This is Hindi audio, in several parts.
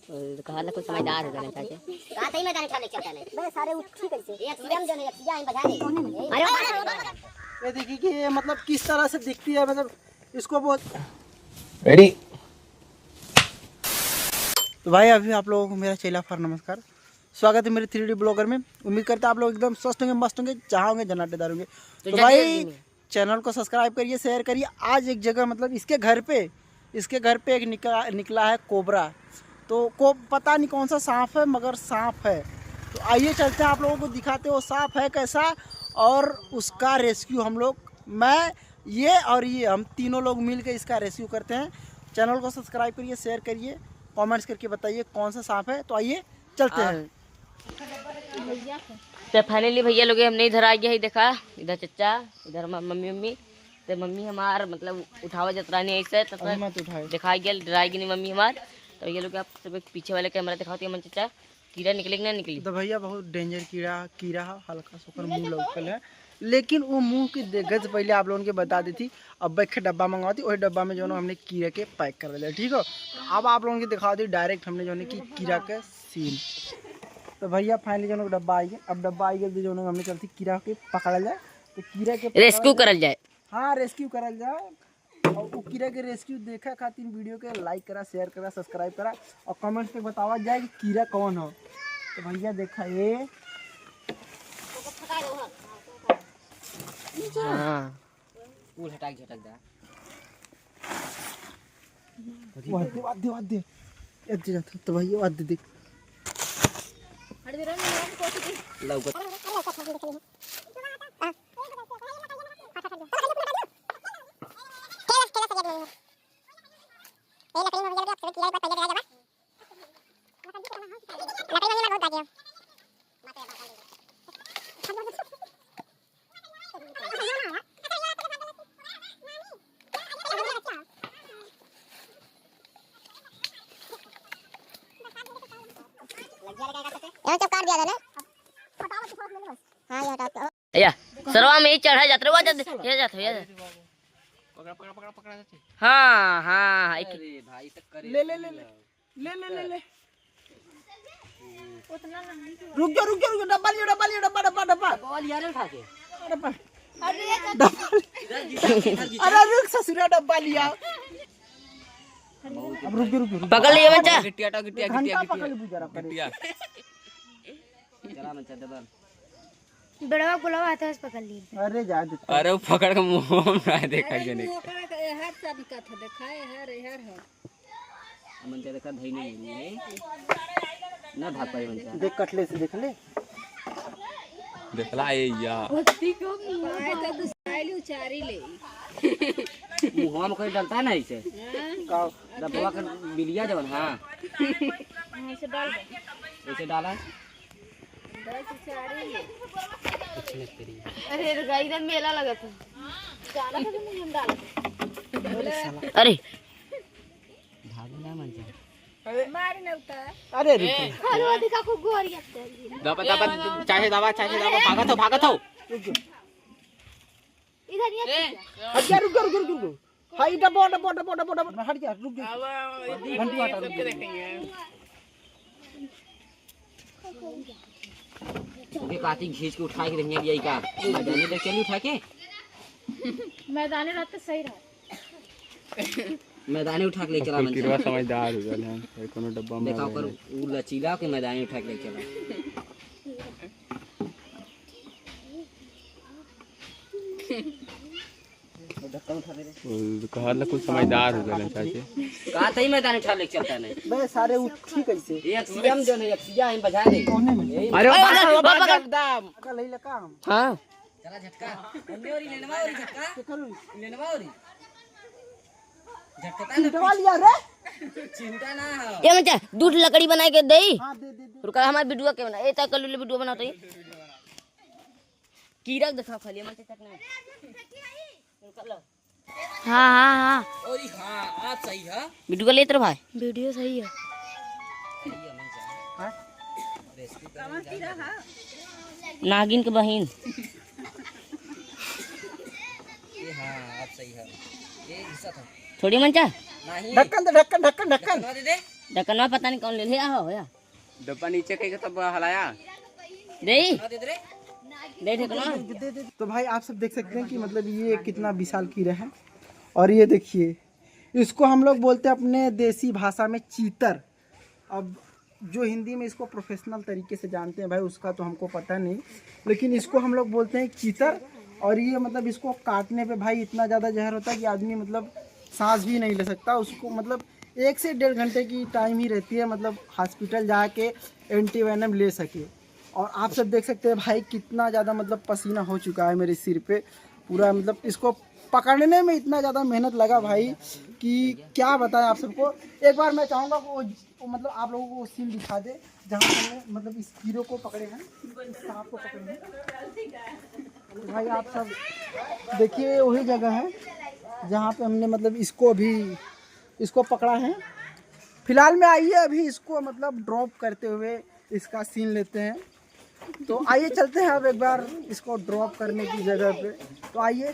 कहा ना कुछ समझदार हो जाना चाहिए। कहा सही मैदान उठा ले चलता नहीं बे सारे उठी कैसे एक सीएम जो है सीधा बजा दे। अरे ये देखिए कि ये मतलब किस तरह से दिखती है, मतलब इसको बहुत रेडी। तो भाई अभी आप लोगों को मेरा चैनल पर नमस्कार, स्वागत है मेरे 3D ब्लॉगर में। उम्मीद करता है आप लोग एकदम स्वस्थ होंगे, मस्त होंगे, जहाँ होंगे जन्नतेदार होंगे। तो भाई चैनल को सब्सक्राइब करिए, शेयर करिए। आज एक जगह मतलब इसके घर पे एक निकला है कोबरा। तो को पता नहीं कौन सा सांप है, मगर सांप है। तो आइए चलते हैं, आप लोगों को दिखाते हो सांप है कैसा और उसका रेस्क्यू मैं ये हम तीनों लोग मिल के इसका रेस्क्यू करते हैं। चैनल को सब्सक्राइब करिए, शेयर करिए, कमेंट्स करके बताइए कौन सा सांप है। तो आइए चलते हैं। तो फाइनली भैया लोग हमने इधर आ गया है, देखा इधर चचा, इधर मम्मी तो मम्मी हमार मतलब उठावा जतरा नहीं ऐसे दिखा गया, डराएगी नहीं मम्मी हमार। तो ये लोग आप सब पीछे वाले कैमरा दिखाते हैं मन चचा, कीड़ा निकले कि ना निकली। तो भैया बहुत डेंजर कीड़ा हल्का सा मुँह लोकल है, लेकिन वो मुंह की देखत से पहले आप लोगों को बता दी थी। अब एक डब्बा मंगवाती, वही डब्बा में जो है हमने कीड़ा के पैक कर दिया, ठीक है। अब आप लोगों को दिखा दी डायरेक्ट हमने जो है कि कीड़ा के सीन। तो भैया फाइनली जो डब्बा आई गया, अब डब्बा आई गया जो हमने चलती कीड़ा के पकड़ा जाए, तो कीड़ा के रेस्क्यू करल जाए। हाँ रेस्क्यू करल जाए। और वो कीड़ा के रेस्क्यू देखा खातिर वीडियो के लाइक करा, शेयर करा, सब्सक्राइब करा और कमेंट्स पे बतावा जाए कि कीड़ा कौन हो। तो भैया देखा ये फूल हटा के झटक दा वाद्य तो भैया वाद्य देख सरवा में चढ़ा जाते हाँ हाँ ले रुक जाओ डब्बा अरे रुक ससुरा डब्बा लिया। अब रुक पकड़ लिए बच्चा, घंटा पकड़ बुझा रहा बड़वा गुलाब आता है, पकड़ ली। अरे जा अरे वो पकड़ के मुंह में देखा गया नहीं। हर सब का था दिखाए हर है मन ते देखा धई नहीं ना भाग पाई मन देख कटले से देख ले देखला ये या होती को आए तो दुसाइली उचारी ले मुंह में कोई डलता है ना ऐसे का डब्बा का बिलिया जवन। हां ऐसे डाल दे, ऐसे डाला बस उचारी ले। कुछ नहीं करी। अरे गाइस मेला लगा था डाला था मुंह में डाला। अरे भागना मन जा मार न उता। अरे रुक हलवा दिखा को गोरिया दबा चाहे दबा भागत हो इधर ये हट जा, रुक हां डब्बा हट जा, रुक जा घंटी हटा ये काटी खींच के उठा के रखने यही का मैदानी देख चली उठा के मैदानी रात तो सही रहा, मैदानी उठा के ले चला मन किरवा समझदार हो गया है कोनो डब्बा में देखा कर उ लचीला के मैदानी उठा के ले चला। कहा ना कुछ समझदार हो गया चाचे। कहा सही मैदान उठा ले चलता नहीं बे सारे उठी कैसे एक सीएम जो है एक सीधा हम बजा दे। अरे एकदम का ले ले काम। हां चला झटका हमने और लेनवा और झटका लेनवा और झटका चिंटवा लिया रे, चिंता ना हो ये मचा दूध लकड़ी बना के दे। हां दे रुका हमार वीडियो के बना ए त कल वीडियो बनाते कीड़ा दिखा खाली मचा तक ना रुका लो। हाँ और हां आप सही है वीडियो ले तेरे भाई, वीडियो सही है। हां नागिन के बहन ये हाँ आप सही है ये हिस्सा था थोड़ी मंचा नहीं ढक्कन दे ढक्कन ढक्कन ढक्कन दे दे ढक्कनवा पता नहीं कौन ले लिया हो या डब्बा नीचे कहीं का तब हलाया दे दे ढक्कनवा। तो भाई आप सब देख सकते हैं कि मतलब ये कितना विशाल कीड़ा है। और ये देखिए, इसको हम लोग बोलते हैं अपने देसी भाषा में चीतर। अब जो हिंदी में इसको प्रोफेशनल तरीके से जानते हैं भाई उसका तो हमको पता नहीं, लेकिन इसको हम लोग बोलते हैं चीतर। और ये मतलब इसको काटने पे भाई इतना ज़्यादा जहर होता है कि आदमी मतलब सांस भी नहीं ले सकता। उसको मतलब 1 से 1.5 घंटे की टाइम ही रहती है, मतलब हॉस्पिटल जाके एंटीवेनम ले सके। और आप सब देख सकते हैं भाई कितना ज़्यादा मतलब पसीना हो चुका है मेरे सिर पे पूरा। मतलब इसको पकड़ने में इतना ज़्यादा मेहनत लगा भाई कि क्या बताएं आप सबको। एक बार मैं चाहूँगा वो मतलब आप लोगों को वो सीन दिखा दे जहाँ हमने मतलब इस कीड़े को पकड़े हैं, इस सांप को पकड़े हैं। तो भाई आप सब देखिए वही जगह है जहाँ पे हमने मतलब इसको पकड़ा है। फिलहाल में आइए अभी इसको मतलब ड्रॉप करते हुए इसका सीन लेते हैं। तो आइए चलते हैं अब एक बार इसको ड्रॉप करने की जगह पे। तो आइए।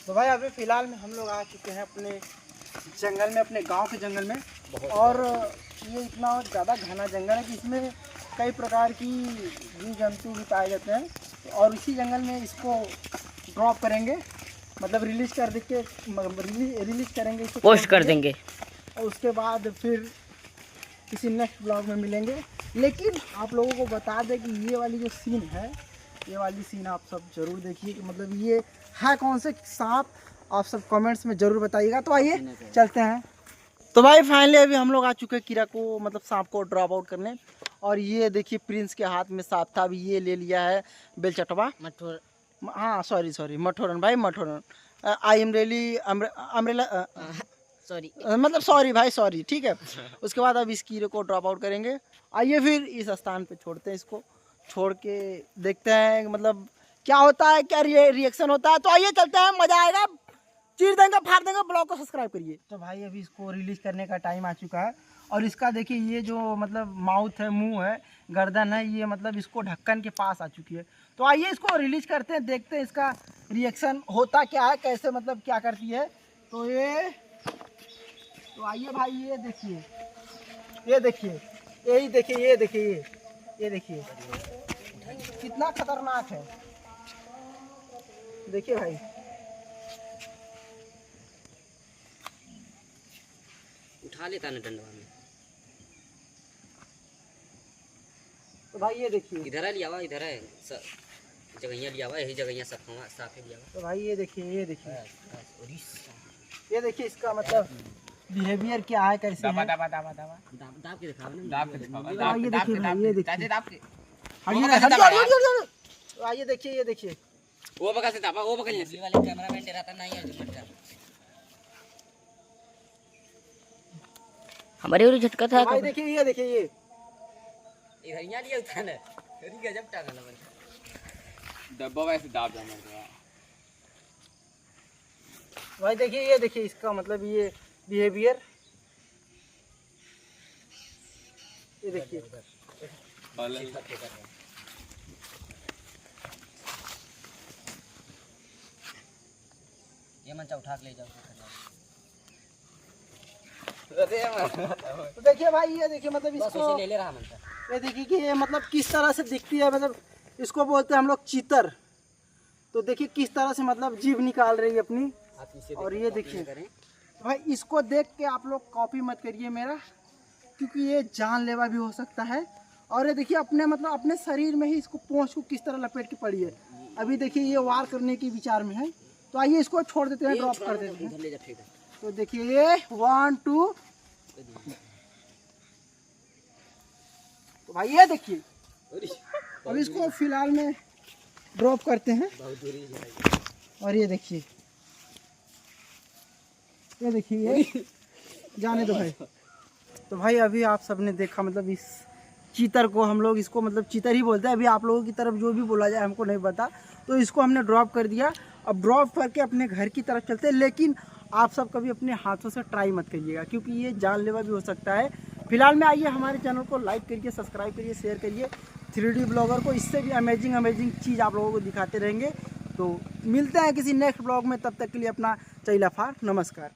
तो भाई अभी फ़िलहाल में हम लोग आ चुके हैं अपने जंगल में, अपने गांव के जंगल में। और ये इतना ज़्यादा घना जंगल है कि इसमें कई प्रकार की जीव जंतु भी पाए जाते हैं। और इसी जंगल में इसको ड्रॉप करेंगे, मतलब रिलीज़ करेंगे इसको, पोस्ट कर देंगे। और उसके बाद फिर किसी नेक्स्ट ब्लॉग में मिलेंगे। लेकिन आप लोगों को बता दें कि ये वाली जो सीन है, ये वाली सीन आप सब ज़रूर देखिए कि मतलब ये है कौन से सांप, आप सब कमेंट्स में ज़रूर बताइएगा। तो आइए चलते हैं। तो भाई फाइनली अभी हम लोग आ चुके हैं कीड़ा को मतलब सांप को ड्रॉप आउट करने। और ये देखिए प्रिंस के हाथ में सांप था, अभी ये ले लिया है बेलचटवा मठोर, हाँ सॉरी मठोरन भाई मठोरन। I am really umbrella sorry मतलब सॉरी भाई सॉरी, ठीक है। उसके बाद अब इस कीड़े को ड्रॉप आउट करेंगे। आइए फिर इस स्थान पे छोड़ते हैं, इसको छोड़ के देखते हैं मतलब क्या होता है, क्या रिएक्शन होता है। तो आइए चलते हैं, मजा आएगा, चीर देंगे, फाड़ देंगे। ब्लॉग को सब्सक्राइब करिए। तो भाई अभी इसको रिलीज करने का टाइम आ चुका है। और इसका देखिए ये जो मतलब माउथ है, मुंह है, गर्दन है, ये मतलब इसको ढक्कन के पास आ चुकी है। तो आइए इसको रिलीज करते हैं, देखते हैं इसका रिएक्शन होता क्या है, कैसे मतलब क्या करती है। तो आइए भाई, ये देखिए यही देखिए, ये देखिए कितना खतरनाक है। देखिए भाई, उठा लेता ना डंडवा में। तो भाई ये देखिए, इधर है लिया हुआ, इधर है जगह लिया हुआ, यही जगह साफ लिया हुआ। तो भाई ये देखिए इसका मतलब बिहेवियर क्या है, कैसे है। दाब के दिखाओ ना, ये देखिए भाई, ये देखिए, दाब के आइए देखिए, ये देखिए वो बगल से दाबा, वो बगल से वाले कैमरामैन डराता नहीं है झटका। हमारे और झटका था। भाई देखिए, ये देखिए, ये इधर यहाँ लिया था ना, अरे गजब टांगा लगा डब्बा वैसे दाब जाना है। भाई देखिए, ये देखिए इसका मतलब ये बिहेवियर, ये देखिए। ये मंचा उठा के ले जाओ। तो देखिए भाई, ये देखिए मतलब इसको ले रहा मंचा। ये देखिए कि ये मतलब किस तरह से दिखती है, मतलब इसको बोलते हैं हम लोग चीतर। तो देखिए किस तरह से मतलब जीभ निकाल रही है अपनी। और ये देखिए भाई, इसको देख के आप लोग कॉपी मत करिए मेरा, क्योंकि ये जानलेवा भी हो सकता है। और ये देखिए अपने मतलब अपने शरीर में ही इसको पूंछ को किस तरह लपेट के पड़ी है। अभी देखिए ये वार करने के विचार में है। तो आइए इसको छोड़ देते हैं, ड्रॉप कर देते हैं। तो देखिए ये 1 2, तो भाई ये देखिए अब इसको फिलहाल में ड्रॉप करते हैं। और ये देखिए, ये जाने दो भाई। तो भाई अभी आप सबने देखा मतलब इस चीतर को, हम लोग इसको मतलब चीतर ही बोलते हैं। अभी आप लोगों की तरफ जो भी बोला जाए हमको नहीं पता। तो इसको हमने ड्रॉप कर दिया। अब ड्रॉप करके अपने घर की तरफ चलते हैं। लेकिन आप सब कभी अपने हाथों से ट्राई मत करिएगा, क्योंकि ये जानलेवा भी हो सकता है। फिलहाल में आइए हमारे चैनल को लाइक करिए, सब्सक्राइब करिए, शेयर करिए। 3D ब्लॉगर को इससे भी अमेजिंग चीज़ आप लोगों को दिखाते रहेंगे। तो मिलते हैं किसी नेक्स्ट ब्लॉग में, तब तक के लिए अपना चैला फार नमस्कार।